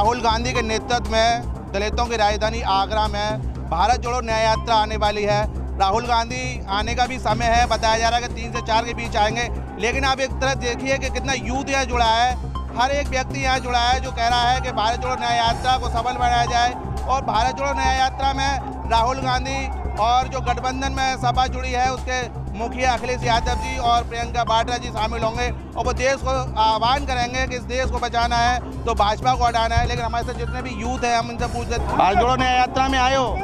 राहुल गांधी के नेतृत्व में दलितों की राजधानी आगरा में भारत जोड़ो न्याय यात्रा आने वाली है। राहुल गांधी आने का भी समय है, बताया जा रहा है कि 3 से 4 के बीच आएंगे। लेकिन आप एक तरफ देखिए कि कितना यूथ यहाँ जुड़ा है, हर एक व्यक्ति यहाँ जुड़ा है जो कह रहा है कि भारत जोड़ो न्याय यात्रा को सफल बनाया जाए। और भारत जोड़ो न्याय यात्रा में राहुल गांधी और जो गठबंधन में सपा जुड़ी है उसके मुखिया अखिलेश यादव जी और प्रियंका वाड्रा जी शामिल होंगे और वो देश को आह्वान करेंगे कि इस देश को बचाना है तो भाजपा को हटाना है। लेकिन हमारे साथ जितने भी यूथ हैं हम उनसे पूछ लेते हैं, भारत जोड़ो न्याय यात्रा में आए हो,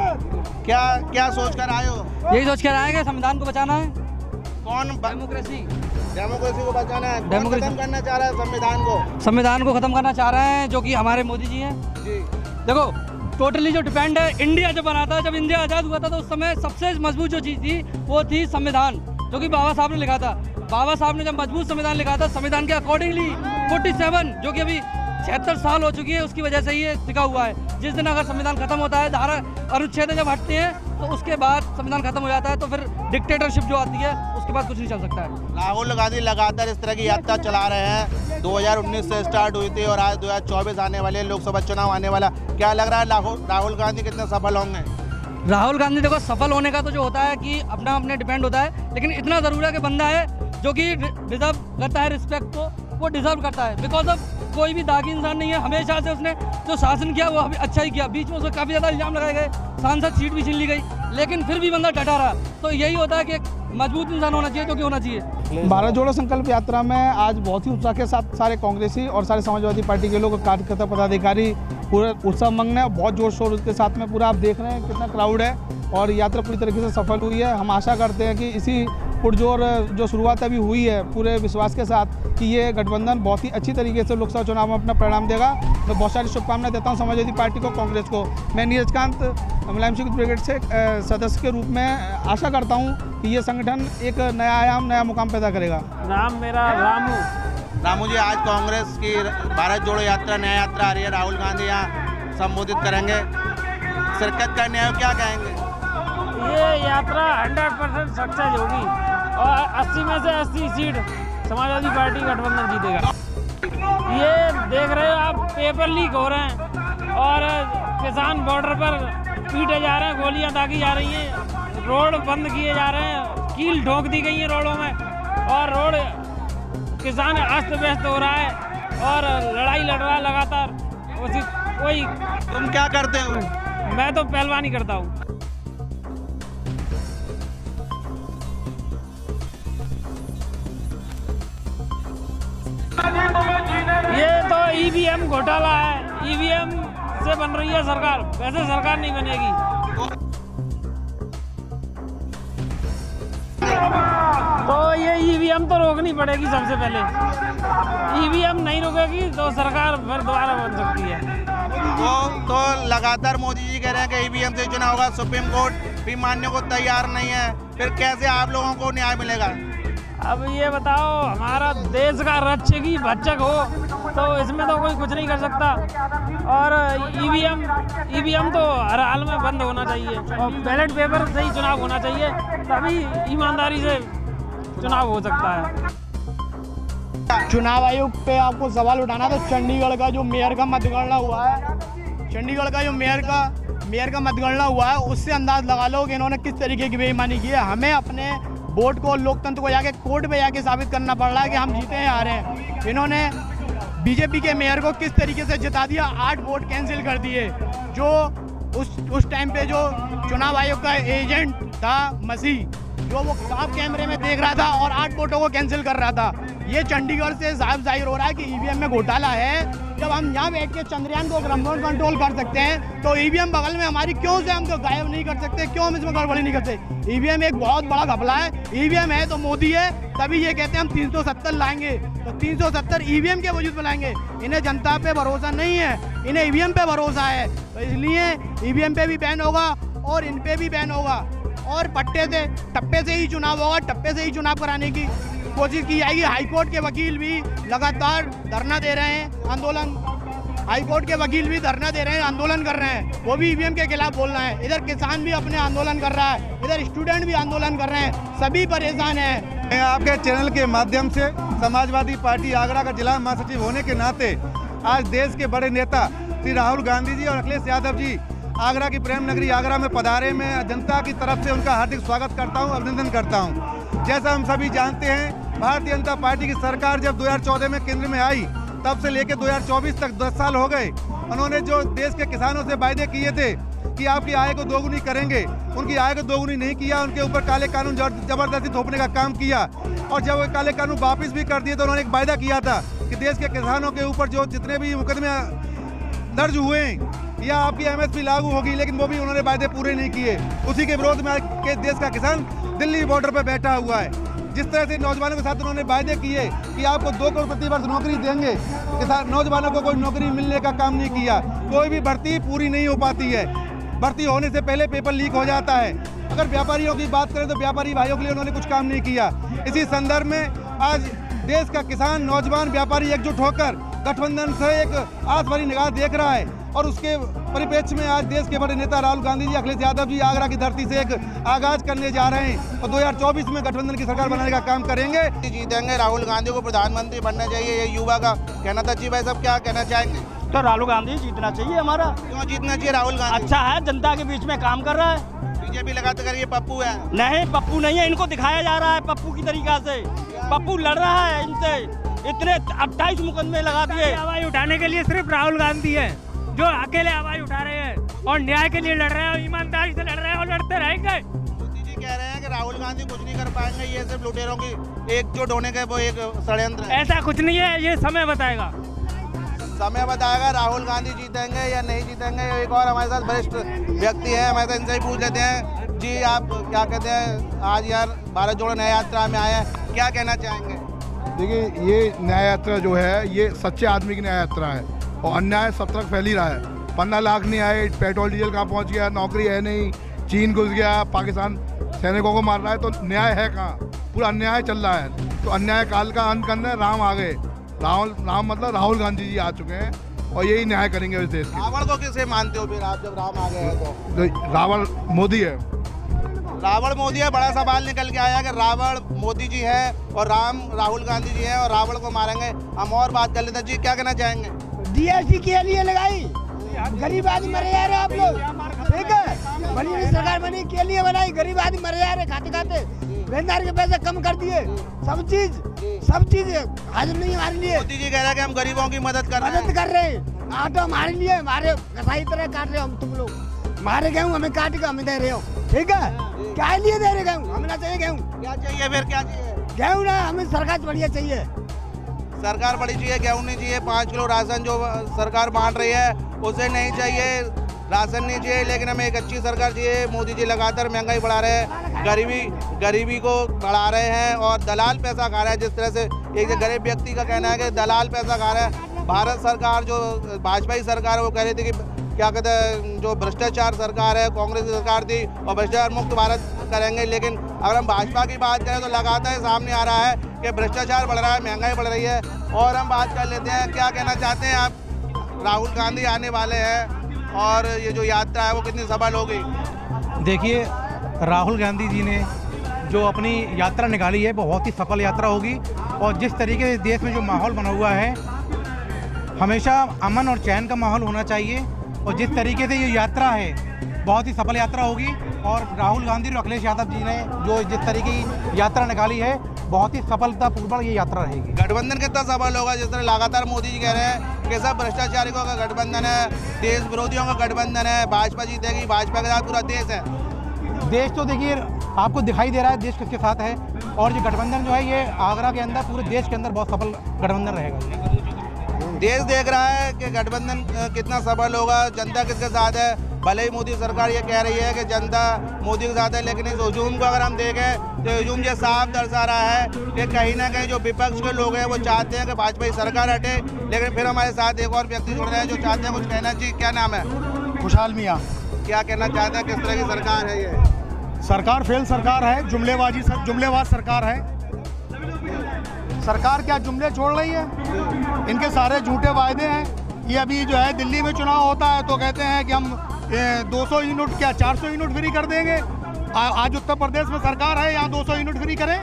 क्या सोच कर आए हो? यही सोच कर आएंगे, संविधान को बचाना है। कौन? डेमोक्रेसी को बचाना है। कौन खत्म करना चाह रहा है संविधान को खत्म करना चाह रहे हैं, जो कि हमारे मोदी जी हैं। देखो टोटली जो डिपेंड है, इंडिया जब बना था, जब इंडिया आज़ाद हुआ था तो उस समय सबसे मजबूत जो चीज़ थी वो थी संविधान, जो कि बाबा साहब ने लिखा था। बाबा साहब ने जब मजबूत संविधान लिखा था, संविधान के अकॉर्डिंगली 47 जो कि अभी 76 साल हो चुकी है, उसकी वजह से ये टिका हुआ है। जिस दिन अगर संविधान खत्म होता है, धारा अनुच्छेद जब हटते हैं तो उसके बाद संविधान खत्म हो जाता है, तो फिर डिक्टेटरशिप जो आती है उसके बाद कुछ नहीं चल सकता है। राहुल गांधी लगातार इस तरह की यात्रा चला रहे हैं, 2019 से स्टार्ट हुई थी और आज 2024 आने वाले लोकसभा चुनाव आने वाला। क्या लग रहा है राहुल गांधी कितने सफल होंगे? राहुल गांधी देखो सफल होने का तो जो होता है कि अपना अपने डिपेंड होता है, लेकिन इतना ज़रूर है कि बंदा है जो कि डिजर्व करता है रिस्पेक्ट को, वो डिजर्व करता है। बिकॉज ऑफ कोई भी दागी इंसान नहीं है, हमेशा से उसने जो शासन किया वो अच्छा ही किया। बीच में उसको काफ़ी ज़्यादा इल्जाम लगाए गए, सांसद सीट भी छीन ली गई, लेकिन फिर भी बंदा डटा रहा। तो यही होता है कि एक मजबूत इंसान होना चाहिए, जो कि होना चाहिए। भारत जोड़ो संकल्प यात्रा में आज बहुत ही उत्साह के साथ सारे कांग्रेसी और सारे समाजवादी पार्टी के लोग, कार्यकर्ता, पदाधिकारी पूरे उत्सव मंगने हैं। बहुत जोर शोर के साथ में पूरा आप देख रहे हैं कितना क्राउड है और यात्रा पूरी तरीके से सफल हुई है। हम आशा करते हैं कि इसी पुरजोर जो शुरुआत अभी हुई है पूरे विश्वास के साथ कि ये गठबंधन बहुत ही अच्छी तरीके से लोकसभा चुनाव में अपना परिणाम देगा। मैं बहुत सारी शुभकामनाएं देता हूं समाजवादी पार्टी को, कांग्रेस को। मैं नीरज कांत मुलायम सिंह ब्रिगेड से सदस्य के रूप में आशा करता हूं कि ये संगठन एक नया आयाम, नया मुकाम पैदा करेगा। नाम मेरा रामू जी, आज कांग्रेस की भारत जोड़ो यात्रा न्याय यात्रा आ रही है, राहुल गांधी यहाँ संबोधित करेंगे, शिरकत करने आए, क्या कहेंगे? ये यात्रा 100% सक्सेस होगी और 80 में से 80 सीट समाजवादी पार्टी गठबंधन जीतेगा। ये देख रहे हो आप, पेपर लीक हो रहे हैं और किसान बॉर्डर पर पीटे जा रहे हैं, गोलियां दागी जा रही हैं, रोड बंद किए जा रहे हैं, कील ठोक दी गई है रोडों में और रोड किसान अस्त व्यस्त हो रहा है और लड़ाई लड़ रहा है लगातार। वही तुम क्या करते हो? मैं तो पहलवानी करता हूँ। ये तो ईवीएम घोटाला है, ईवीएम से बन रही है सरकार, वैसे सरकार नहीं बनेगी। तो ये ईवीएम तो रोकनी पड़ेगी सबसे पहले। ईवीएम नहीं रुकेगी तो सरकार फिर दोबारा बन सकती है। तो लगातार मोदी जी कह रहे हैं कि ईवीएम से चुनाव होगा, सुप्रीम कोर्ट भी मानने को तैयार नहीं है, फिर कैसे आप लोगों को न्याय मिलेगा? अब ये बताओ, हमारा देश का रक्षकी भक्षक हो तो इसमें तो कोई कुछ नहीं कर सकता। और ईवीएम तो हर हाल में बंद होना चाहिए और बैलेट पेपर से ही चुनाव होना चाहिए, तभी ईमानदारी से चुनाव हो सकता है। चुनाव आयोग पे आपको सवाल उठाना तो चंडीगढ़ का जो मेयर का मतगणना हुआ है, चंडीगढ़ का जो मेयर का मतगणना हुआ है, उससे अंदाज लगा लो कि इन्होंने किस तरीके की बेईमानी की है। हमें अपने वोट को, लोकतंत्र को जाके कोर्ट पे जाके साबित करना पड़ रहा है कि हम जीते हैं, हारे हैं। इन्होंने बीजेपी के मेयर को किस तरीके से जिता दिया, 8 वोट कैंसिल कर दिए। जो उस टाइम पे जो चुनाव आयोग का एजेंट था मसीह, जो वो साफ कैमरे में देख रहा था और 8 वोटों को कैंसिल कर रहा था। ये चंडीगढ़ से साफ जाहिर हो रहा है कि ईवीएम में घोटाला है। जब हम यहाँ बैठ के चंद्रयान को रिमोट कंट्रोल कर सकते हैं तो ईवीएम बगल में हमारी क्यों से हम तो गायब नहीं कर सकते, क्यों हम इसमें गड़बड़ी नहीं करते? ईवीएम एक बहुत बड़ा घपला है। ईवीएम है तो मोदी है, तभी ये कहते हैं हम 370 लाएंगे, तो 370 ईवीएम के वजूद में लाएंगे। इन्हें जनता पे भरोसा नहीं है, इन्हें ईवीएम पे भरोसा है, तो इसलिए ईवीएम पे भी बैन होगा और इन पे भी बैन होगा और टप्पे से ही चुनाव होगा। टप्पे से ही चुनाव कराने की कोशिश की जाएगी। हाईकोर्ट के वकील भी लगातार धरना दे रहे हैं, हाईकोर्ट के वकील भी धरना दे रहे हैं, आंदोलन कर रहे हैं, वो भी ईवीएम के खिलाफ बोल रहे हैं। इधर किसान भी अपने आंदोलन कर रहा है, इधर स्टूडेंट भी आंदोलन कर रहे हैं, सभी परेशान हैं। मैं आपके चैनल के माध्यम से समाजवादी पार्टी आगरा का जिला महासचिव होने के नाते आज देश के बड़े नेता श्री राहुल गांधी जी और अखिलेश यादव जी आगरा की प्रेम नगरी आगरा में पधारे। मैं जनता की तरफ से उनका हार्दिक स्वागत करता हूं, अभिनंदन करता हूं। जैसा हम सभी जानते हैं, भारतीय जनता पार्टी की सरकार जब 2014 में केंद्र में आई, तब से लेकर 2024 तक 10 साल हो गए। उन्होंने जो देश के किसानों से वायदे किए थे कि आपकी आय को दोगुनी करेंगे, उनकी आय को दोगुनी नहीं किया। उनके ऊपर काले कानून जबरदस्ती थोपने का काम किया और जब वो काले कानून वापस भी कर दिए तो उन्होंने एक वायदा किया था कि देश के किसानों के ऊपर जो जितने भी मुकदमे दर्ज हुए या आपकी एमएसपी लागू होगी, लेकिन वो भी उन्होंने वायदे पूरे नहीं किए। उसी के विरोध में आज के देश का किसान दिल्ली बॉर्डर पर बैठा हुआ है। जिस तरह से नौजवानों के साथ उन्होंने वायदे किए कि आपको 2 करोड़ प्रति वर्ष नौकरी देंगे, किसान नौजवानों को कोई नौकरी मिलने का काम नहीं किया। कोई भी भर्ती पूरी नहीं हो पाती है, भर्ती होने से पहले पेपर लीक हो जाता है। अगर व्यापारियों की बात करें तो व्यापारी भाइयों के लिए उन्होंने कुछ काम नहीं किया। इसी संदर्भ में आज देश का किसान, नौजवान, व्यापारी एकजुट होकर गठबंधन से एक आस भरी निगाह देख रहा है और उसके परिप्रेक्ष्य में आज देश के बड़े नेता राहुल गांधी जी, अखिलेश यादव जी आगरा की धरती से एक आगाज करने जा रहे हैं और 2024 में गठबंधन की सरकार बनाने का काम करेंगे। जीतेंगे, राहुल गांधी को प्रधानमंत्री बनना चाहिए, ये युवा का कहना था। जी भाई साहब, क्या कहना चाहेंगे? तो राहुल गांधी जीतना चाहिए हमारा। क्यों जीतना चाहिए राहुल गांधी? अच्छा है, जनता के बीच में काम कर रहा है। बीजेपी लगाते कर ये पप्पू है। नहीं, पप्पू नहीं है, इनको दिखाया जा रहा है पप्पू की तरीका से। पप्पू लड़ रहा है इनसे, इतने 28 मुकदमे लगा दिए। आवाज उठाने के लिए सिर्फ राहुल गांधी है जो अकेले आवाज उठा रहे हैं और न्याय के लिए लड़ रहे हैं और ईमानदारी से लड़ रहे हैं और लड़ते रहेंगे। मोदी जी कह रहे हैं कि राहुल गांधी कुछ नहीं कर पाएंगे, ये सिर्फ लुटेरों की एकजुट होने का वो एक षड्यंत्र है। ऐसा कुछ नहीं है, ये समय बताएगा। समय बताएगा राहुल गांधी जीतेंगे या नहीं जीतेंगे। एक और हमारे साथ वरिष्ठ व्यक्ति हैं, हमारे साथ इनसे ही पूछ लेते हैं। जी, आप क्या कहते हैं, आज यार भारत जोड़ो न्याय यात्रा में आए हैं, क्या कहना चाहेंगे? देखिए, ये न्याय यात्रा जो है ये सच्चे आदमी की न्याय यात्रा है और अन्याय सब तरफ फैल ही रहा है। 15 लाख नहीं आए, पेट्रोल डीजल कहाँ पहुँच गया, नौकरी है नहीं, चीन घुस गया, पाकिस्तान सैनिकों को मार रहा है, तो न्याय है कहाँ? पूरा अन्याय चल रहा है। तो अन्याय काल का अंत करने राम आ गए। राम मतलब राहुल गांधी जी आ चुके हैं और यही न्याय करेंगे इस देश के। रावण को किसे मानते हो फिर आप, जब राम आ गए हैं तो? रावण मोदी है। रावण मोदी है। बड़ा सवाल निकल के आया कि रावण मोदी जी है और राम राहुल गांधी जी है और रावण को मारेंगे। हम और बात कर लेते हैं। जी, क्या कहना चाहेंगे? DSC के लिए लगाई, गरीब आदमी मर जा रहे आप लोग, ठीक है। बनी सरकार बनी के लिए बनाई, गरीब आदमी मर जा रहे खाते खाते। बेंदार के पैसे कम कर दिए, सब चीज हाजिर नहीं हमारे लिए। मोदी जी कह रहे हैं कि हम गरीबों की मदद कर रहे हैं। आटो हमारे लिए, हमारे कसाई तरह काट रहे हो हम, तुम लोग हमारे गेहूँ हमें काट के हमें दे रहे हो, ठीक है। क्या लिए दे रहे गेहूँ? हमें ना चाहिए गेहूँ। क्या चाहिए फिर, क्या चाहिए? गेहूँ ना, हमें सरकार बढ़िया चाहिए। सरकार बड़ी चाहिए, गेहूँ नहीं चाहिए। 5 किलो राशन जो सरकार बांट रही है उसे नहीं चाहिए, राशन नहीं चाहिए, लेकिन हमें एक अच्छी सरकार चाहिए। मोदी जी लगातार महंगाई बढ़ा रहे हैं, गरीबी को बढ़ा रहे हैं और दलाल पैसा खा रहा है। जिस तरह से एक गरीब व्यक्ति का कहना है कि दलाल पैसा खा रहा है। भारत सरकार जो भाजपा की सरकार है वो कह रही थी कि क्या कहते हैं, जो भ्रष्टाचार सरकार है, कांग्रेस की सरकार थी और भ्रष्टाचार मुक्त भारत करेंगे। लेकिन अगर हम भाजपा की बात करें तो लगातार सामने आ रहा है कि भ्रष्टाचार बढ़ रहा है, महंगाई बढ़ रही है। और हम बात कर लेते हैं, क्या कहना चाहते हैं आप? राहुल गांधी आने वाले हैं और ये जो यात्रा है वो कितनी सफल होगी? देखिए, राहुल गांधी जी ने जो अपनी यात्रा निकाली है बहुत ही सफल यात्रा होगी। और जिस तरीके से देश में जो माहौल बना हुआ है, हमेशा अमन और चैन का माहौल होना चाहिए। और जिस तरीके से ये यात्रा है बहुत ही सफल यात्रा होगी। और राहुल गांधी और अखिलेश यादव जी ने जो जिस तरीके की यात्रा निकाली है बहुत ही सफलतापूर्वक ये यात्रा रहेगी। गठबंधन कितना सफल होगा? जिस तरह लगातार मोदी जी कह रहे हैं कि सब भ्रष्टाचारियों का गठबंधन है, देश विरोधियों का गठबंधन है, भाजपा जीतेगी, भाजपा के साथ पूरा देश है। देश तो देखिए आपको दिखाई दे रहा है देश किसके साथ है। और ये गठबंधन जो है ये आगरा के अंदर, पूरे देश के अंदर बहुत सफल गठबंधन रहेगा। देश देख रहा है कि गठबंधन कितना सफल होगा, जनता किसके साथ है। भले ही मोदी सरकार ये कह रही है कि जनता मोदी के साथ है, लेकिन इस हुजूम को अगर हम देखें तो हुजूम ये साफ दर्शा रहा है कि कहीं ना कहीं जो विपक्ष के लोग हैं वो चाहते हैं कि भाजपा की सरकार हटे। लेकिन फिर हमारे साथ एक और व्यक्ति जुड़ रहे हैं जो चाहते हैं कुछ कहना चाहिए। क्या नाम है? खुशहाल मियाँ। क्या कहना चाहते हैं, किस तरह की सरकार है ये? सरकार फेल सरकार है, जुमलेबाज सरकार है। सरकार क्या जुमले छोड़ रही है? इनके सारे झूठे वायदे हैं। ये अभी जो है दिल्ली में चुनाव होता है तो कहते हैं कि हम 200 यूनिट क्या 400 यूनिट फ्री कर देंगे। आज उत्तर प्रदेश में सरकार है, यहाँ 200 यूनिट फ्री करें।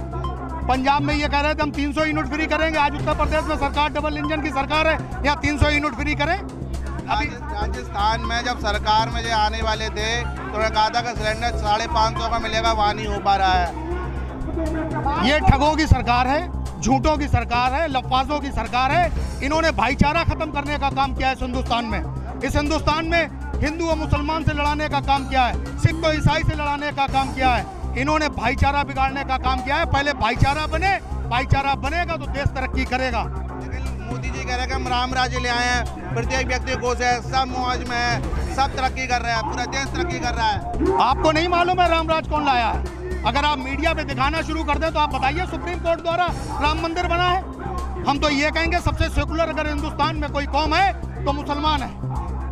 पंजाब में ये कह रहे थे हम 300 यूनिट फ्री करेंगे। आज उत्तर प्रदेश में सरकार डबल इंजन की सरकार है, यहाँ 300 यूनिट फ्री करें। राजस्थान में जब सरकार में जो आने वाले थे तो उन्होंने कहा था कि सिलेंडर 550 का मिलेगा, वहाँ नहीं हो पा रहा है। ये ठगों की सरकार है, झूठों की सरकार है, लफाजों की सरकार है। इन्होंने भाईचारा खत्म करने का काम किया है इस हिंदुस्तान में। इस हिंदुस्तान में हिंदू और मुसलमान से लड़ाने का काम किया है, सिख और ईसाई से लड़ाने का काम किया है। इन्होंने भाईचारा बिगाड़ने का काम किया है। पहले भाईचारा बने, भाईचारा बनेगा तो देश तरक्की करेगा। लेकिन मोदी जी कह रहे हैं कि हम राम राज्य ले आए हैं, प्रत्येक व्यक्ति खुश है, सब मौज में है, सब तरक्की कर रहे हैं, पूरा देश तरक्की कर रहा है। आपको नहीं मालूम है रामराज कौन लाया है? अगर आप मीडिया पे दिखाना शुरू कर दें तो आप बताइए सुप्रीम कोर्ट द्वारा राम मंदिर बना है। हम तो ये कहेंगे सबसे सेकुलर अगर हिंदुस्तान में कोई कौम है तो मुसलमान है,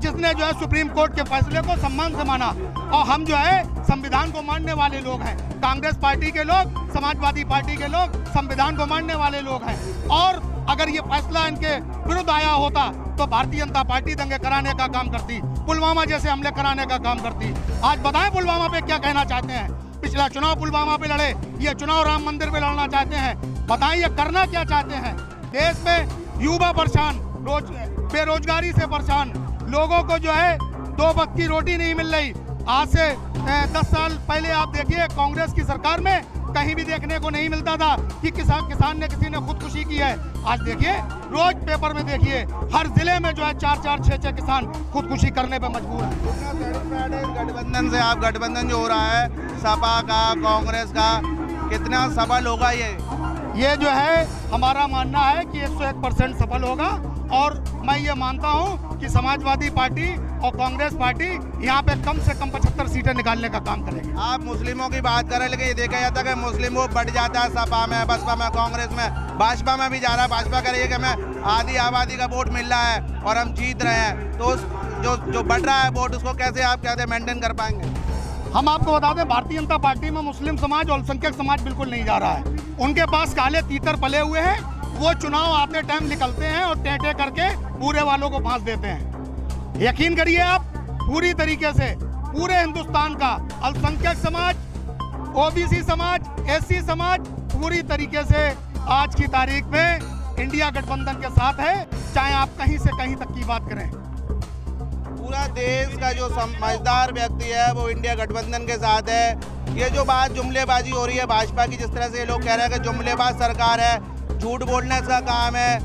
जिसने जो है सुप्रीम कोर्ट के फैसले को सम्मान से माना। और हम जो है संविधान को मानने वाले लोग हैं। कांग्रेस पार्टी के लोग, समाजवादी पार्टी के लोग संविधान को मानने वाले लोग हैं। और अगर ये फैसला इनके विरुद्ध आया होता तो भारतीय जनता पार्टी दंगे कराने का काम करती, पुलवामा जैसे हमले कराने का काम करती। आज बताएं पुलवामा पे क्या कहना चाहते हैं? पिछला चुनाव पुलवामा पे लड़े, ये चुनाव राम मंदिर पे लड़ना चाहते हैं। बताएं ये करना क्या चाहते हैं? देश में युवा परेशान, बेरोजगारी से परेशान, लोगों को जो है 2 वक्त की रोटी नहीं मिल रही। आज से 10 साल पहले आप देखिए कांग्रेस की सरकार में कहीं भी देखने को नहीं मिलता था कि किसान ने किसी ने खुदकुशी की है। आज देखिए रोज पेपर में देखिए हर जिले में जो है 4-4, 6-6 किसान खुदकुशी करने पे मजबूर है। गठबंधन से आप गठबंधन जो हो रहा है सपा का, कांग्रेस का, कितना सफल होगा ये जो है हमारा मानना है कि 101% सफल होगा। और मैं ये मानता हूँ कि समाजवादी पार्टी और कांग्रेस पार्टी यहाँ पे कम से कम 75 सीटें निकालने का काम करेगी। आप मुस्लिमों की बात कर रहे हैं, लेकिन ये देखा जाता है कि मुस्लिम वो बढ़ जाता है सपा में, बसपा में, कांग्रेस में, भाजपा में भी जा रहा है। भाजपा कह रही है कि हमें आधी आबादी का वोट मिल रहा है और हम जीत रहे हैं, तो जो बढ़ रहा है वोट उसको कैसे आप कहते हैं मेंटेन कर पाएंगे? हम आपको बता दें भारतीय जनता पार्टी में मुस्लिम समाज और अल्पसंख्यक समाज बिल्कुल नहीं जा रहा है। उनके पास काले तीतर पले हुए हैं, वो चुनाव आते टाइम निकलते हैं और टेंटे करके पूरे वालों को फांस देते हैं। यकीन करिए आप, पूरी तरीके से पूरे हिंदुस्तान का अल्पसंख्यक समाज, ओबीसी समाज, एससी समाज पूरी तरीके से आज की तारीख में इंडिया गठबंधन के साथ है, चाहे आप कहीं से कहीं तक की बात करें। पूरा देश का जो समझदार व्यक्ति है वो इंडिया गठबंधन के साथ है। ये जो बात जुमलेबाजी हो रही है भाजपा की, जिस तरह से ये लोग कह रहे हैं कि जुमलेबाज सरकार है, झूठ बोलना इसका काम है,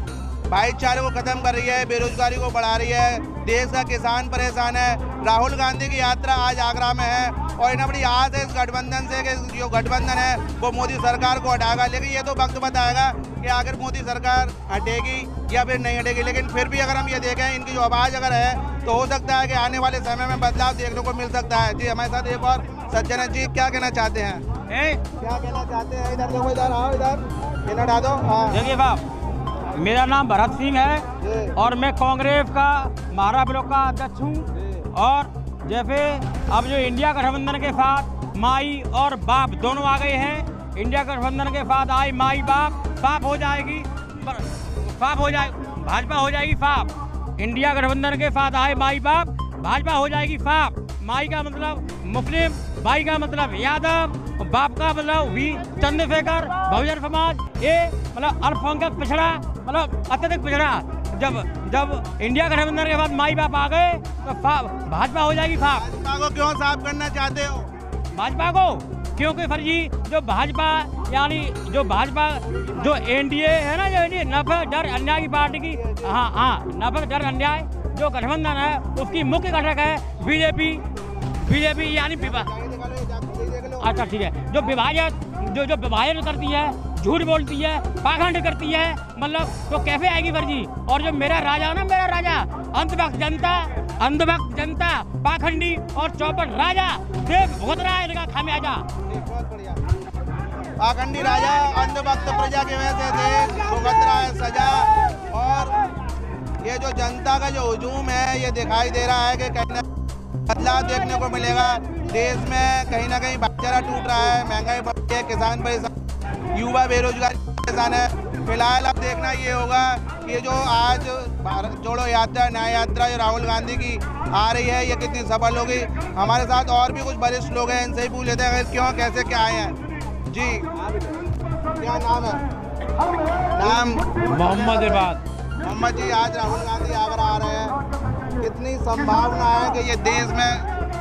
भाईचारे को खत्म कर रही है, बेरोजगारी को बढ़ा रही है, देश का किसान परेशान है। राहुल गांधी की यात्रा आज आगरा में है और इन्हें बड़ी आस है इस गठबंधन से कि जो गठबंधन है वो मोदी सरकार को हटाएगा। लेकिन ये तो वक्त बताएगा कि आखिर मोदी सरकार हटेगी या फिर नहीं हटेगी। लेकिन फिर भी अगर हम ये देखें इनकी जो आवाज़ अगर है तो हो सकता है कि आने वाले समय में बदलाव देखने को मिल सकता है। जी हमारे साथ एक और सज्जन है। जी क्या कहना चाहते हैं? क्या कहना चाहते हैं? इधर देखो, इधर आओ, इधर इन्हें हटा दो। देखिए साहब, मेरा नाम भरत सिंह है और मैं कांग्रेस का महारा ब्लॉक का अध्यक्ष हूँ। और जैसे अब जो इंडिया गठबंधन के साथ माई और बाप दोनों आ गए हैं, इंडिया गठबंधन के साथ आई माई बाप, साफ हो जाएगी, भाजपा हो जाएगी साफ। इंडिया गठबंधन के साथ आए माई बाप, भाजपा हो जाएगी साफ। माई का मतलब मुस्लिम, भाई का मतलब यादव, बाप का मतलब वी चंद्रशेखर, बहुजन समाज, ये मतलब अल्पसंख्यक पिछड़ा, मतलब अत्यधिक पिछड़ा। जब इंडिया गठबंधन के बाद माई बाप आ गए तो भाजपा हो जाएगी साफ। भाजपा को क्यों साफ करना चाहते हो? भाजपा को क्योंकि सर जी जो भाजपा यानी जो एनडीए है ना, जो एनडीए नफरत डर अन्याय की पार्टी की, हाँ नफरत डर अन्याय जो गठबंधन है उसकी मुख्य घटक है बीजेपी यानी अच्छा ठीक है, जो विभाजन करती है, झूठ बोलती है, पाखंड करती है, मतलब तो कैसे आएगी वर्जी। और जो मेरा राजा ना, मेरा राजा अंधभक्त जनता, पाखंडी और चौपट राजा देख भुगत रहा है इनका खामियाजा। बहुत बढ़िया। पाखंडी राजा अंधभक्त प्रजा की वजह से देश भुगत रहा है सजा। और ये जो जनता का जो हुजूम है ये दिखाई दे रहा है कि कहीं ना बदलाव देखने को मिलेगा। देश में कहीं ना कहीं भाईचारा टूट रहा है, महंगाई बढ़ रही है, किसान परेशान, युवा बेरोजगारी परेशान है। फिलहाल अब देखना ये होगा कि ये जो आज भारत जोड़ो यात्रा, न्याय यात्रा जो राहुल गांधी की आ रही है ये कितनी सफल होगी। हमारे साथ और भी कुछ वरिष्ठ लोग हैं, इनसे ही पूछ लेते हैं क्यों कैसे क्या आए हैं। जी क्या नाम है? नाम मोहम्मद इबाद। मोहम्मद जी, आज राहुल गांधी आगरा आ रहे हैं, कितनी संभावना है कि ये देश में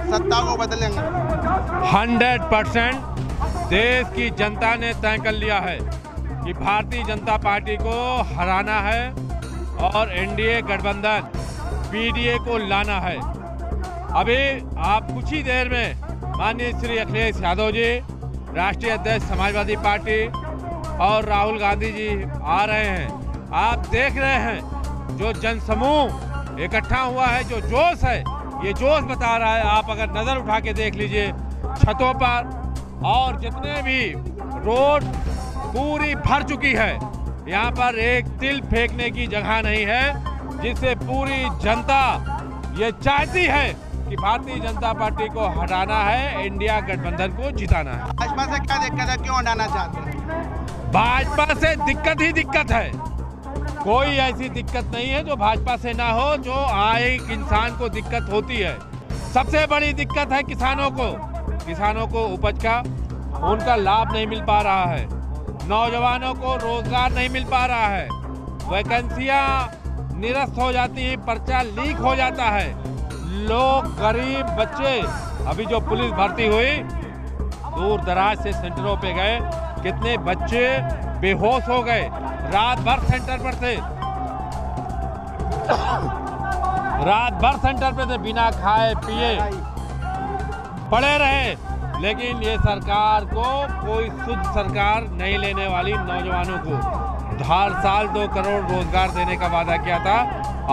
सत्ता को बदलेंगे? 100% देश की जनता ने तय कर लिया है कि भारतीय जनता पार्टी को हराना है और एनडीए गठबंधन पीडीए को लाना है। अभी आप कुछ ही देर में माननीय श्री अखिलेश यादव जी, राष्ट्रीय अध्यक्ष समाजवादी पार्टी, और राहुल गांधी जी आ रहे हैं। आप देख रहे हैं जो जनसमूह इकट्ठा हुआ है, जो जोश है, ये जोश बता रहा है। आप अगर नज़र उठा के देख लीजिए छतों पर, और जितने भी रोड पूरी भर चुकी है, यहाँ पर एक तिल फेंकने की जगह नहीं है, जिससे पूरी जनता ये चाहती है कि भारतीय जनता पार्टी को हटाना है, इंडिया गठबंधन को जिताना है। भाजपा से क्या दिक्कत है, क्यों हटाना चाहते हैं? भाजपा से दिक्कत ही दिक्कत है, कोई ऐसी दिक्कत नहीं है जो भाजपा से ना हो। जो आए इंसान को दिक्कत होती है। सबसे बड़ी दिक्कत है किसानों को उपज का उनका लाभ नहीं मिल पा रहा है, नौजवानों को रोजगार नहीं मिल पा रहा है, वैकेंसियां निरस्त हो जाती हैं, पर्चा लीक हो जाता है, लोग गरीब बच्चे, अभी जो पुलिस भर्ती हुई, दूर दराज से सेंटरों पे गए, कितने बच्चे बेहोश हो गए, रात भर सेंटर पर थे, बिना खाए पिए पड़े रहे। लेकिन ये सरकार को कोई शुद्ध सरकार नहीं लेने वाली। नौजवानों को हर साल 2 करोड़ रोजगार देने का वादा किया था,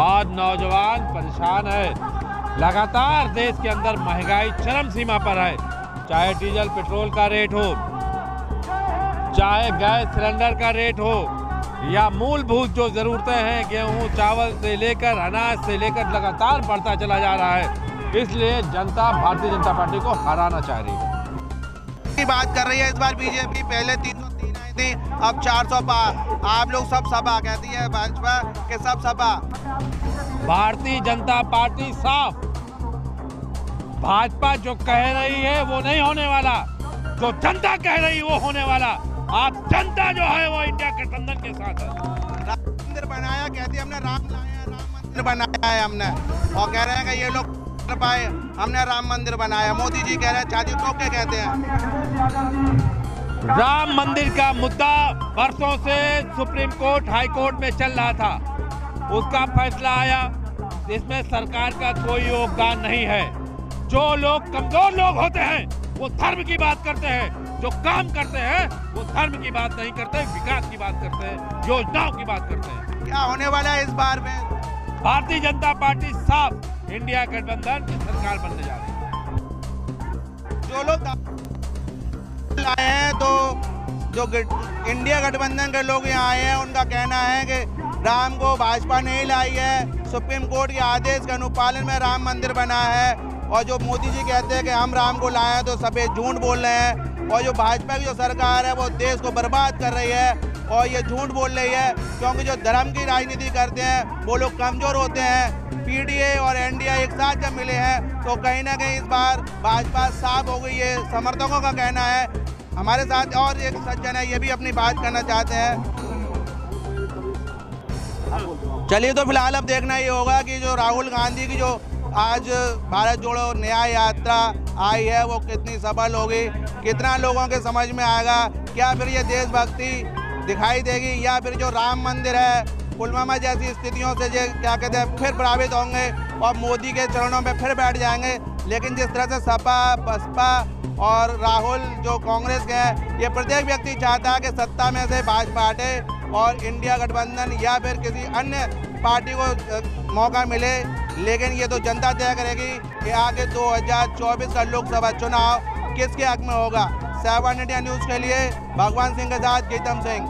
आज नौजवान परेशान है। लगातार देश के अंदर महंगाई चरम सीमा पर है, चाहे डीजल पेट्रोल का रेट हो, चाहे गैस सिलेंडर का रेट हो, या मूलभूत जो ज़रूरतें हैं, गेहूं चावल से लेकर अनाज से लेकर लगातार बढ़ता चला जा रहा है। इसलिए जनता भारतीय जनता पार्टी को हराना चाह रही है। बात कर रही है इस बार बीजेपी, पहले 303 आई थी, अब 400 पार। आप लोग सब सपा कहती है भाजपा के, सब सपा। भारतीय जनता पार्टी साफ, भाजपा जो कह रही है वो नहीं होने वाला, जो जनता कह रही है वो होने वाला। आप जनता जो है वो इंडिया गठबंधन के साथ है। राम मंदिर बनाया, कहती है हमने राम लाया, राम मंदिर बनाया है हमने, और कह रहे हैं कि ये लोग कर पाए, हमने राम मंदिर बनाया। मोदी जी कह रहे हैं चाची तो क्या कहते हैं? राम मंदिर का मुद्दा बरसों से सुप्रीम कोर्ट, हाई कोर्ट में चल रहा था, उसका फैसला आया, इसमें सरकार का कोई योगदान नहीं है। जो लोग कमजोर लोग होते हैं वो धर्म की बात करते हैं, जो काम करते हैं वो धर्म की बात नहीं करते, विकास की बात करते हैं, योजनाओं की बात करते हैं। क्या होने वाला है इस बार में? भारतीय जनता पार्टी साफ इंडिया गठबंधन की सरकार बनने जा रही है। जो लोग आए हैं, तो जो इंडिया गठबंधन के लोग यहाँ आए हैं, उनका कहना है कि राम को भाजपा नहीं लाई है, सुप्रीम कोर्ट के आदेश के अनुपालन में राम मंदिर बना है, और जो मोदी जी कहते हैं कि हम राम को लाए हैं, तो सफेद झूठ बोल रहे हैं। और जो भाजपा की जो सरकार है वो देश को बर्बाद कर रही है, और ये झूठ बोल रही है, क्योंकि जो धर्म की राजनीति करते हैं वो लोग कमज़ोर होते हैं। पीडीए और एनडीए एक साथ जब मिले हैं, तो कहीं ना कहीं इस बार भाजपा साफ हो गई है, समर्थकों का कहना है। हमारे साथ और एक सज्जन है, ये भी अपनी बात करना चाहते हैं। चलिए, तो फिलहाल अब देखना ये होगा कि जो राहुल गांधी की जो आज भारत जोड़ो न्याय यात्रा आई है वो कितनी सफल होगी, कितना लोगों के समझ में आएगा, क्या फिर ये देशभक्ति दिखाई देगी, या फिर जो राम मंदिर है पुलवामा जैसी स्थितियों से जो क्या कहते हैं फिर प्रभावित होंगे और मोदी के चरणों में फिर बैठ जाएंगे। लेकिन जिस तरह से सपा, बसपा और राहुल जो कांग्रेस के हैं, ये प्रत्येक व्यक्ति चाहता है कि सत्ता में से भाजपा हटे और इंडिया गठबंधन या फिर किसी अन्य पार्टी को मौका मिले। लेकिन ये तो जनता तय करेगी कि आगे 2024 का लोकसभा चुनाव किसके हक में होगा। 7 इंडिया न्यूज़ के लिए भगवान सिंह के साथ गीतम सिंह।